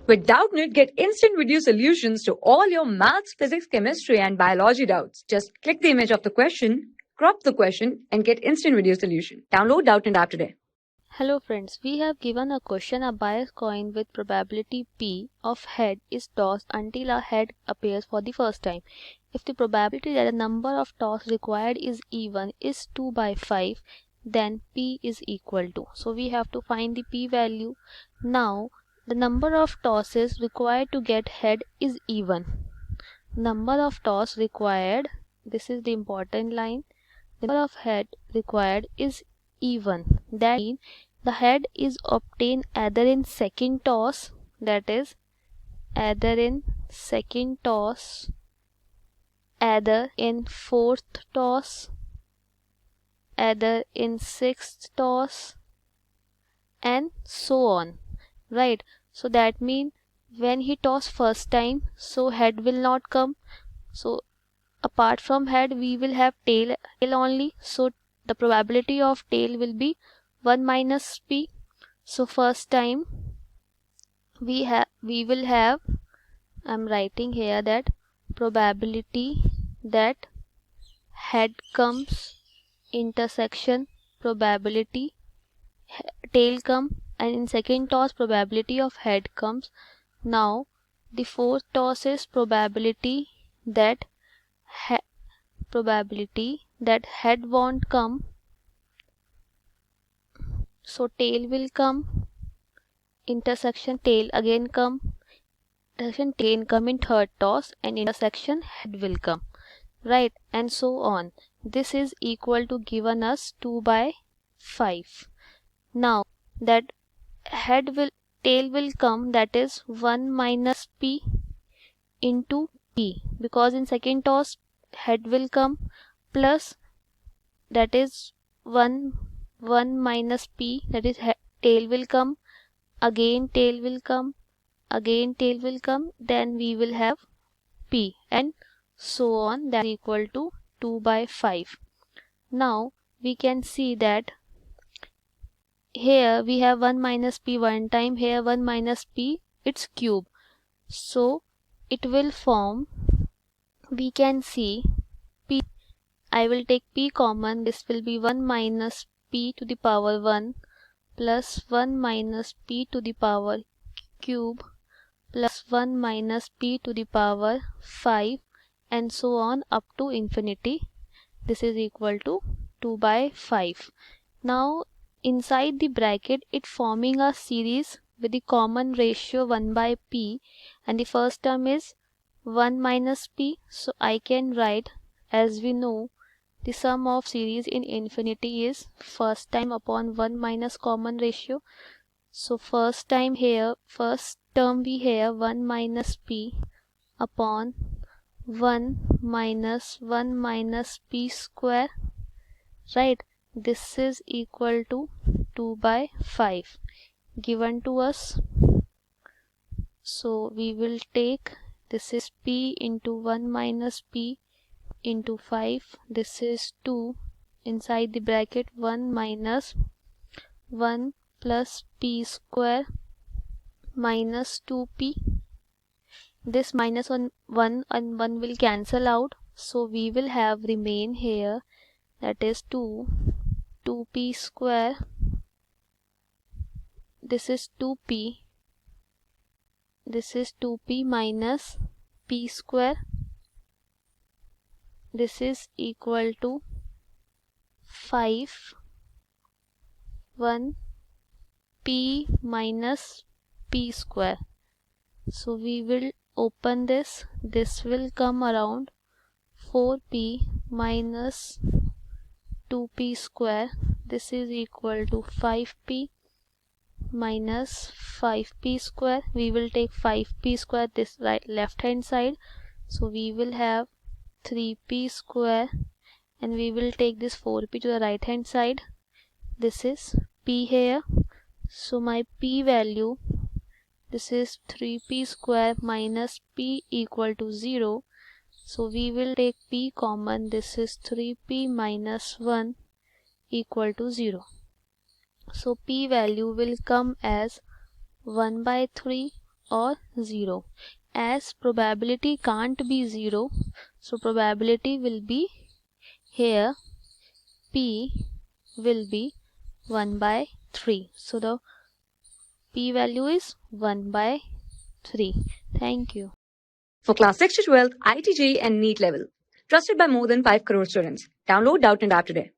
With Doubtnut, get instant video solutions to all your maths, physics, chemistry, and biology doubts. Just click the image of the question, crop the question, and get instant video solution. Download Doubtnut app today. Hello friends, we have given a question: a biased coin with probability P of head is tossed until a head appears for the first time. If the probability that the number of toss required is even is 2 by 5, then P is equal to. So we have to find the P value. Now the number of tosses required to get head is even. Number of toss required, this is the important line, the number of head required is even. That means the head is obtained either in second toss, that is either in second toss, either in fourth toss, either in sixth toss, and so on, right? So that means when he toss first time, so head will not come, so apart from head we will have tail only, so the probability of tail will be 1 minus P. So first time we will have, I'm writing here that probability that head comes intersection probability tail come, and in second toss probability of head comes. Now the fourth toss is probability that head won't come, so tail will come, intersection tail again come, intersection tail come in third toss, and intersection head will come, right, and so on. This is equal to given us 2 by 5. Now that tail will come, that is 1 minus P into P, because in second toss head will come, plus that is 1 minus P, that is tail will come, again tail will come, again tail will come, then we will have P, and so on. That is equal to 2 by 5. Now we can see that here we have 1 minus P one time, here 1 minus P, its cube, so it will form, we can see P, I will take P common, this will be 1 minus P to the power 1 plus 1 minus P to the power cube plus 1 minus P to the power 5, and so on up to infinity. This is equal to 2 by 5. Now inside the bracket it forming a series with the common ratio 1 by P, and the first term is 1 minus P, so I can write, as we know the sum of series in infinity is first time upon 1 minus common ratio. So first time here, first term we have 1 minus P upon 1 minus P square, right? This is equal to 2 by 5 given to us. So we will take, this is P into 1 minus P into 5, this is 2, inside the bracket 1 minus 1 plus P square minus 2P. This minus 1 and 1 will cancel out, so we will have remain here, that is 2P square, this is 2P, this is 2P minus P square, this is equal to 5 1 P minus P square. So we will open this will come around 4P minus 2P square, this is equal to 5P minus 5P square. We will take 5P square this left hand side, so we will have 3P square, and we will take this 4P to the right hand side, this is P here, so my P value, this is 3P square minus P equal to 0, so we will take P common, this is 3P minus 1 equal to 0. So P value will come as 1 by 3 or 0. As probability can't be 0, so probability will be here P will be 1 by 3. So the P value is 1 by 3. Thank you. For class 6 to 12, IIT JEE and NEET level. Trusted by more than 5 crore students. Download Doubtnut app today.